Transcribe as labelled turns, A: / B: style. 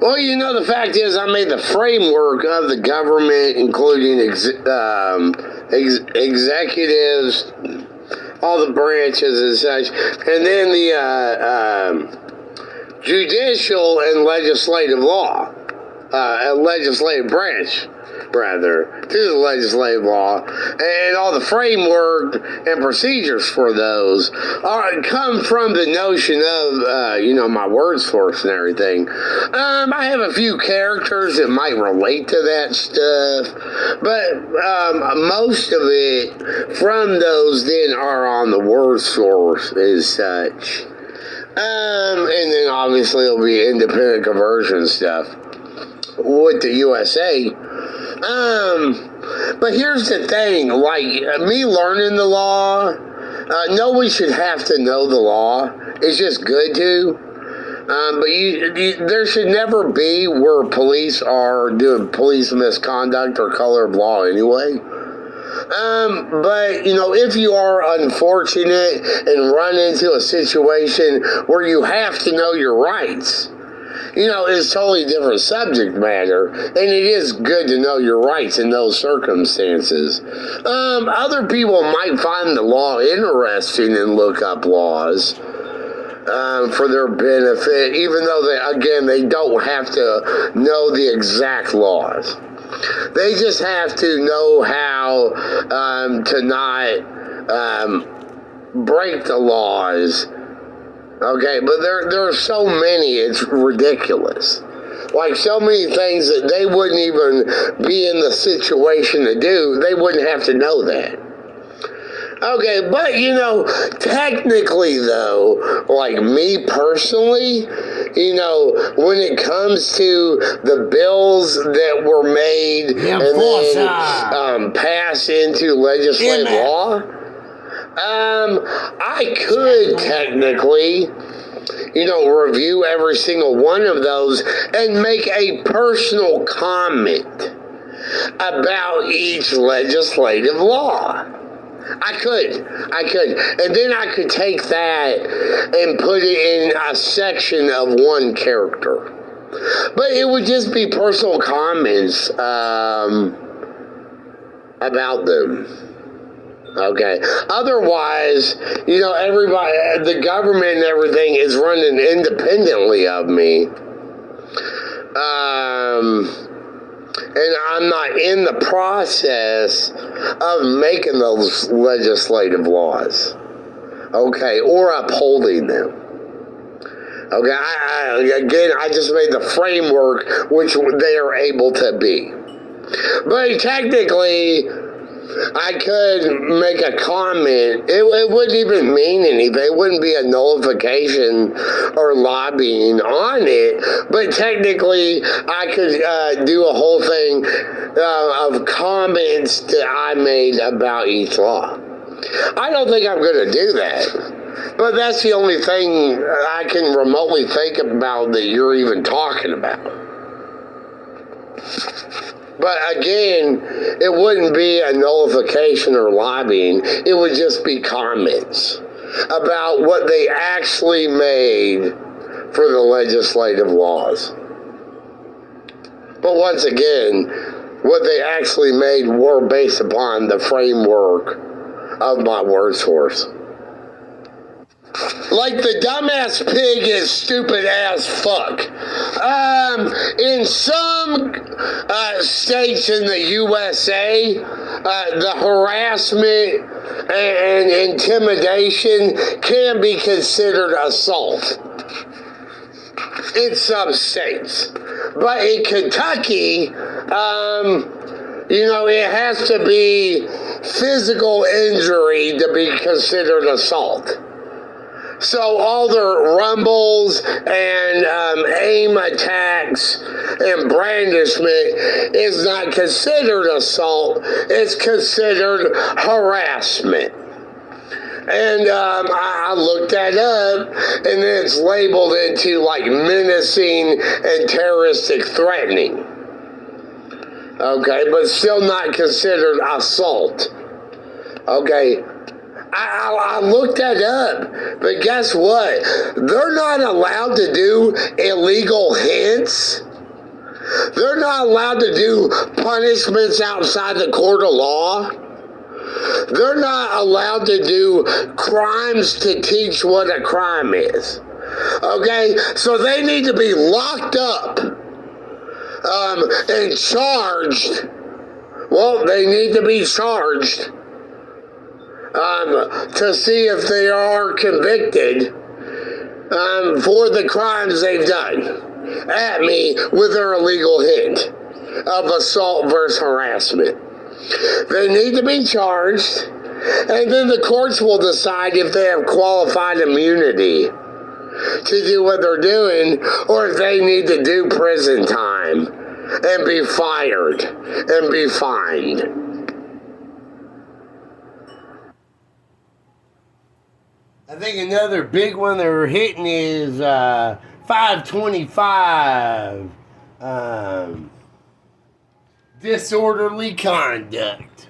A: Well, the fact is, I made the framework of the government, including executives, all the branches and such, and then the judicial and legislative law, legislative branch, rather, to the legislative law, and all the framework and procedures for those come from the notion of, my word source and everything. I have a few characters that might relate to that stuff, but most of it from those then are on the word source as such. And then obviously it'll be independent conversion stuff with the USA. But here's the thing, like me learning the law, no one should have to know the law. It's just good to. But there should never be where police are doing police misconduct or color of law anyway. But, if you are unfortunate and run into a situation where you have to know your rights, it's totally different subject matter, and it is good to know your rights in those circumstances. Other people might find the law interesting and look up laws for their benefit, even though they don't have to know the exact laws. They just have to know how to not break the laws. Okay, but there are so many, it's ridiculous. Like so many things that they wouldn't even be in the situation to do, they wouldn't have to know that. Okay, but technically though, like me personally, when it comes to the bills that were made and then passed into legislative law, I could technically, review every single one of those and make a personal comment about each legislative law. I could. And then I could take that and put it in a section of one character. But it would just be personal comments about them. Okay. Otherwise, everybody, the government and everything is running independently of me. And I'm not in the process of making those legislative laws. Okay. Or upholding them. Okay. I just made the framework which they are able to be. But technically, I could make a comment. It wouldn't even mean anything. It wouldn't be a nullification or lobbying on it. But technically, I could do a whole thing of comments that I made about each law. I don't think I'm going to do that. But that's the only thing I can remotely think about that you're even talking about. But again, it wouldn't be a nullification or lobbying. It would just be comments about what they actually made for the legislative laws. But once again, what they actually made were based upon the framework of my word source. Like the dumbass pig is stupid as fuck. In some states in the USA, the harassment and intimidation can be considered assault. In some states. But in Kentucky, it has to be physical injury to be considered assault. So all the rumbles and aim attacks and brandishment is not considered assault. It's considered harassment. And I looked that up, and then it's labeled into like menacing and terroristic threatening. Okay, but still not considered assault. Okay. I looked that up, but guess what? They're not allowed to do illegal hints They're not allowed to do punishments outside the court of law. They're not allowed to do crimes to teach what a crime is. Okay? So they need to be locked up and charged. Well, they need to be charged to see if they are convicted for the crimes they've done at me with their illegal hint of assault versus harassment. They need to be charged, and then the courts will decide if they have qualified immunity to do what they're doing, or if they need to do prison time and be fired and be fined. I think another big one they're hitting is 525, disorderly conduct.